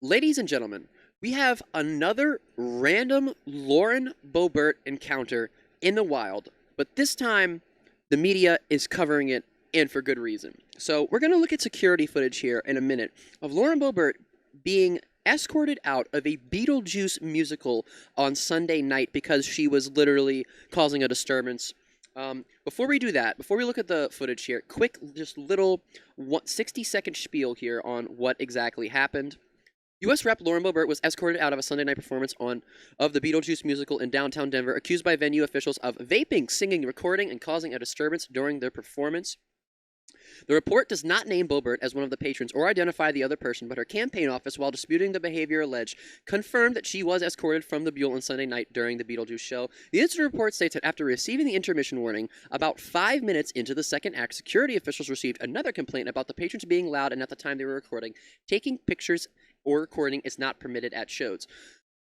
Ladies and gentlemen, we have another random Lauren Boebert encounter in the wild, but this time the media is covering it, and for good reason. So we're going to look at security footage here in a minute of Lauren Boebert being escorted out of a Beetlejuice musical on Sunday night because she was literally causing a disturbance. Before we do that, before we look at the footage here, quick, just little 60-second spiel here on what exactly happened. U.S. Rep. Lauren Boebert was escorted out of a Sunday night performance of the Beetlejuice musical in downtown Denver, accused by venue officials of vaping, singing, recording, and causing a disturbance during their performance. The report does not name Boebert as one of the patrons or identify the other person, but her campaign office, while disputing the behavior alleged, confirmed that she was escorted from the Buell on Sunday night during the Beetlejuice show. The incident report states that after receiving the intermission warning, about 5 minutes into the second act, security officials received another complaint about the patrons being loud and at the time they were recording, taking pictures or recording is not permitted at shows.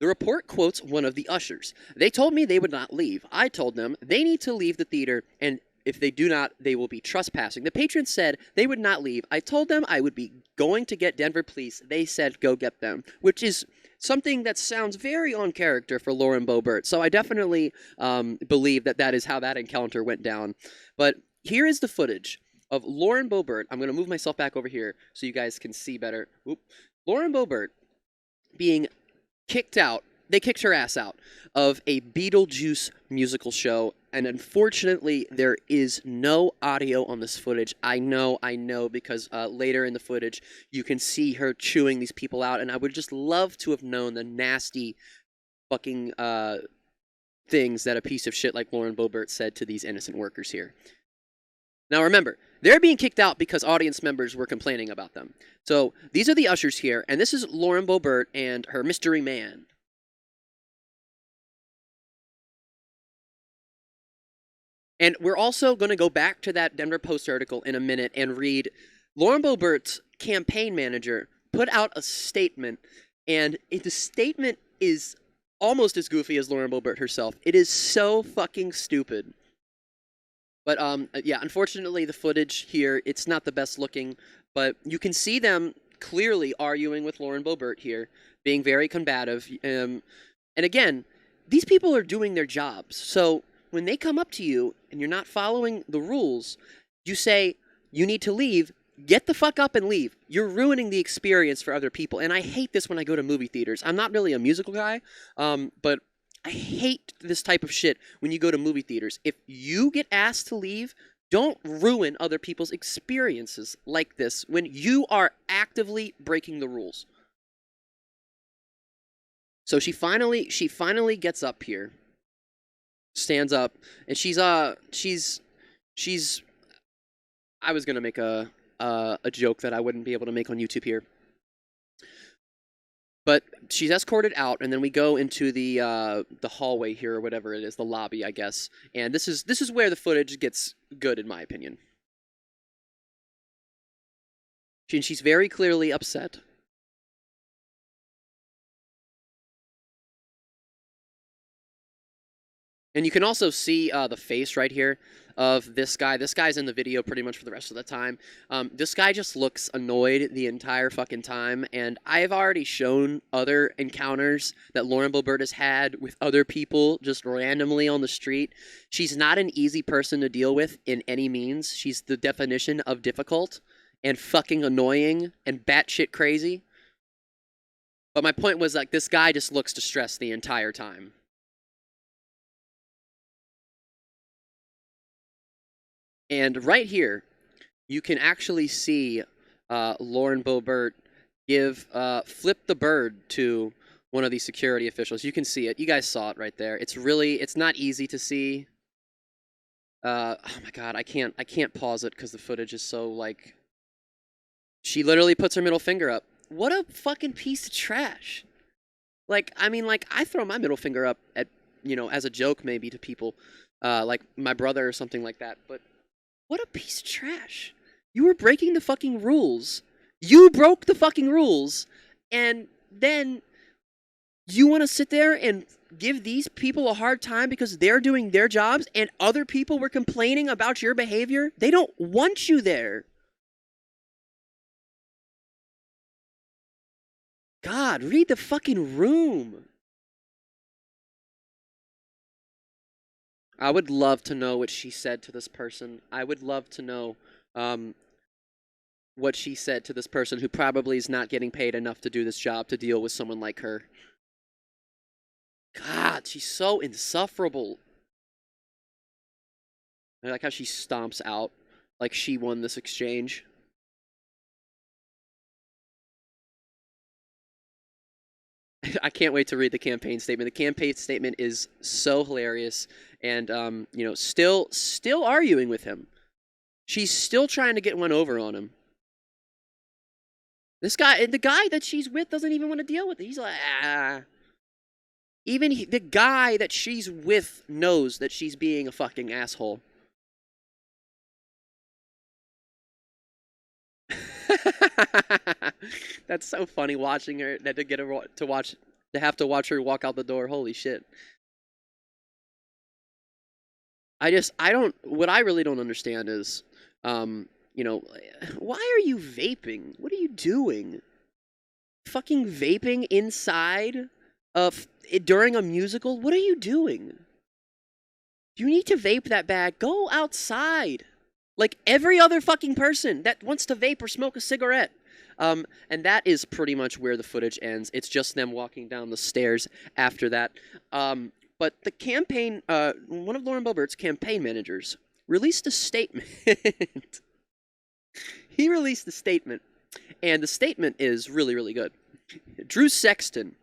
The report quotes one of the ushers. They told me they would not leave. I told them they need to leave the theater, and if they do not, they will be trespassing. The patrons said they would not leave. I told them I would be going to get Denver police. They said go get them, which is something that sounds very on character for Lauren Boebert. So I definitely believe that that is how that encounter went down. But here is the footage of Lauren Boebert. I'm going to move myself back over here so you guys can see better. Oop. Lauren Boebert being kicked out, they kicked her ass out of a Beetlejuice musical show, and unfortunately there is no audio on this footage. I know, because later in the footage you can see her chewing these people out, and I would just love to have known the nasty fucking things that a piece of shit like Lauren Boebert said to these innocent workers here. Now remember, they're being kicked out because audience members were complaining about them. So these are the ushers here, and this is Lauren Boebert and her mystery man. And we're also going to go back to that Denver Post article in a minute and read Lauren Boebert's campaign manager put out a statement, and the statement is almost as goofy as Lauren Boebert herself. It is so fucking stupid. But yeah, unfortunately, the footage here, it's not the best looking, but you can see them clearly arguing with Lauren Boebert here, being very combative. And again, these people are doing their jobs. So when they come up to you and you're not following the rules, you say, you need to leave, get the fuck up and leave. You're ruining the experience for other people. And I hate this when I go to movie theaters. I'm not really a musical guy, but I hate this type of shit when you go to movie theaters. If you get asked to leave, don't ruin other people's experiences like this when you are actively breaking the rules. So she finally gets up here, stands up, and she's I was gonna make a joke that I wouldn't be able to make on YouTube here. But she's escorted out, and then we go into the hallway here, or whatever it is, the lobby, I guess. And this is where the footage gets good, in my opinion. She's very clearly upset. And you can also see the face right here of this guy. This guy's in the video pretty much for the rest of the time. This guy just looks annoyed the entire fucking time. And I've already shown other encounters that Lauren Boebert has had with other people just randomly on the street. She's not an easy person to deal with in any means. She's the definition of difficult and fucking annoying and batshit crazy. But my point was, like, this guy just looks distressed the entire time. And right here, you can actually see Lauren Boebert flip the bird to one of these security officials. You can see it. You guys saw it right there. It's not easy to see. Oh my god, I can't pause it because the footage is so, like... She literally puts her middle finger up. What a fucking piece of trash. Like, I mean, like, I throw my middle finger up at, as a joke maybe to people, like my brother or something like that, but... What a piece of trash. You were breaking the fucking rules. You broke the fucking rules. And then you want to sit there and give these people a hard time because they're doing their jobs and other people were complaining about your behavior? They don't want you there. God, read the fucking room. I would love to know what she said to this person. I would love to know um, what she said to this person who probably is not getting paid enough to do this job to deal with someone like her. God, she's so insufferable. I like how she stomps out like she won this exchange. I can't wait to read the campaign statement. The campaign statement is so hilarious, and still arguing with him. She's still trying to get one over on him. This guy, the guy that she's with, doesn't even want to deal with it. He's like, ah. Even the guy that she's with knows that she's being a fucking asshole. That's so funny watching her. That to get her to watch, to have to watch her walk out the door. Holy shit! I don't. What I really don't understand is, why are you vaping? What are you doing? Fucking vaping inside of during a musical? What are you doing? You need to vape that bad. Go outside. Like every other fucking person that wants to vape or smoke a cigarette. And that is pretty much where the footage ends. It's just them walking down the stairs after that. But the campaign, one of Lauren Boebert's campaign managers released a statement. He released a statement, and the statement is really, really good. Drew Sexton,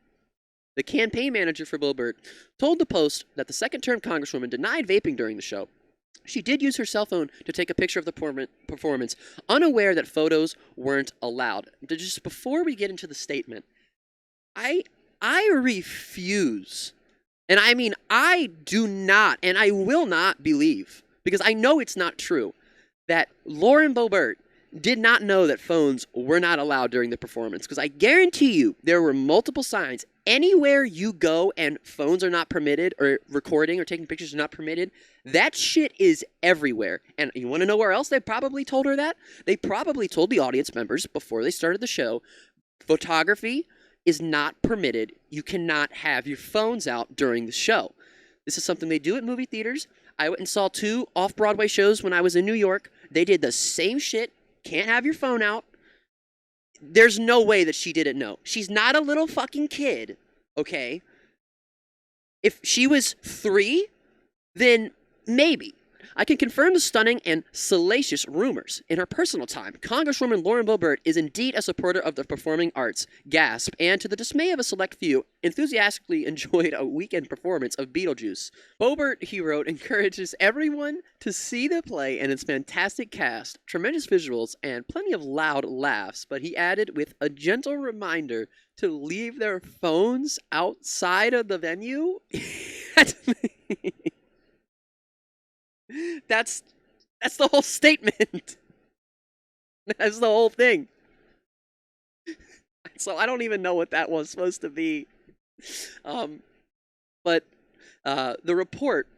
the campaign manager for Boebert, told the Post that the second-term congresswoman denied vaping during the show. She did use her cell phone to take a picture of the performance, unaware that photos weren't allowed. Just before we get into the statement, I refuse, and I mean I do not, and I will not believe, because I know it's not true, that Lauren Boebert did not know that phones were not allowed during the performance, because I guarantee you there were multiple signs. Anywhere you go and phones are not permitted, or recording or taking pictures are not permitted, that shit is everywhere. And you want to know where else they probably told her that? They probably told the audience members before they started the show, photography is not permitted. You cannot have your phones out during the show. This is something they do at movie theaters. I went and saw 2 off-Broadway shows when I was in New York. They did the same shit. Can't have your phone out. There's no way that she didn't know. She's not a little fucking kid, okay? If she was 3, then maybe. I can confirm the stunning and salacious rumors. In her personal time, Congresswoman Lauren Boebert is indeed a supporter of the performing arts, gasp, and to the dismay of a select few, enthusiastically enjoyed a weekend performance of Beetlejuice. Boebert, he wrote, encourages everyone to see the play and its fantastic cast, tremendous visuals, and plenty of loud laughs, but he added with a gentle reminder to leave their phones outside of the venue. That's the whole statement. That's the whole thing. So I don't even know what that was supposed to be. But the report,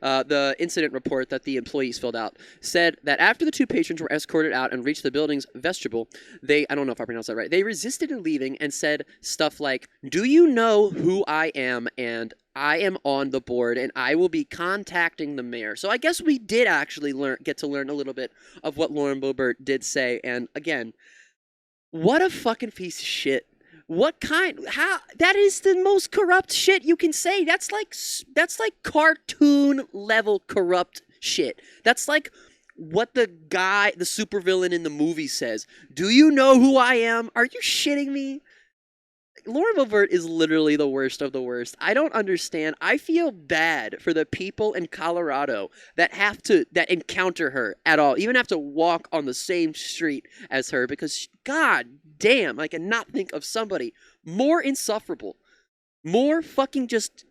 the incident report that the employees filled out, said that after the 2 patrons were escorted out and reached the building's vestibule, I don't know if I pronounced that right, they resisted in leaving and said stuff like, "Do you know who I am?" and "I am on the board and I will be contacting the mayor." So I guess we did actually get to learn a little bit of what Lauren Boebert did say. And again, what a fucking piece of shit. That is the most corrupt shit you can say. That's like cartoon level corrupt shit. That's like what the supervillain in the movie says. "Do you know who I am?" Are you shitting me? Lauren Boebert is literally the worst of the worst. I don't understand. I feel bad for the people in Colorado that encounter her at all, even have to walk on the same street as her, because god damn, I cannot think of somebody more insufferable, more fucking just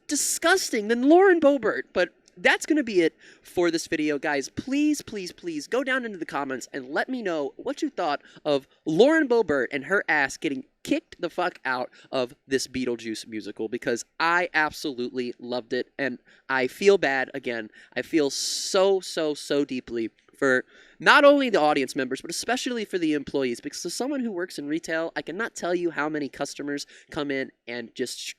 disgusting than Lauren Boebert. But that's going to be it for this video, guys. Please, please, please go down into the comments and let me know what you thought of Lauren Boebert and her ass getting kicked the fuck out of this Beetlejuice musical, because I absolutely loved it, and I feel bad again. I feel so, so, so deeply for not only the audience members, but especially for the employees. Because as someone who works in retail, I cannot tell you how many customers come in and just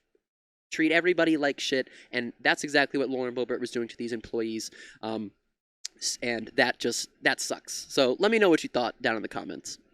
treat everybody like shit, and that's exactly what Lauren Boebert was doing to these employees, and that sucks. So let me know what you thought down in the comments.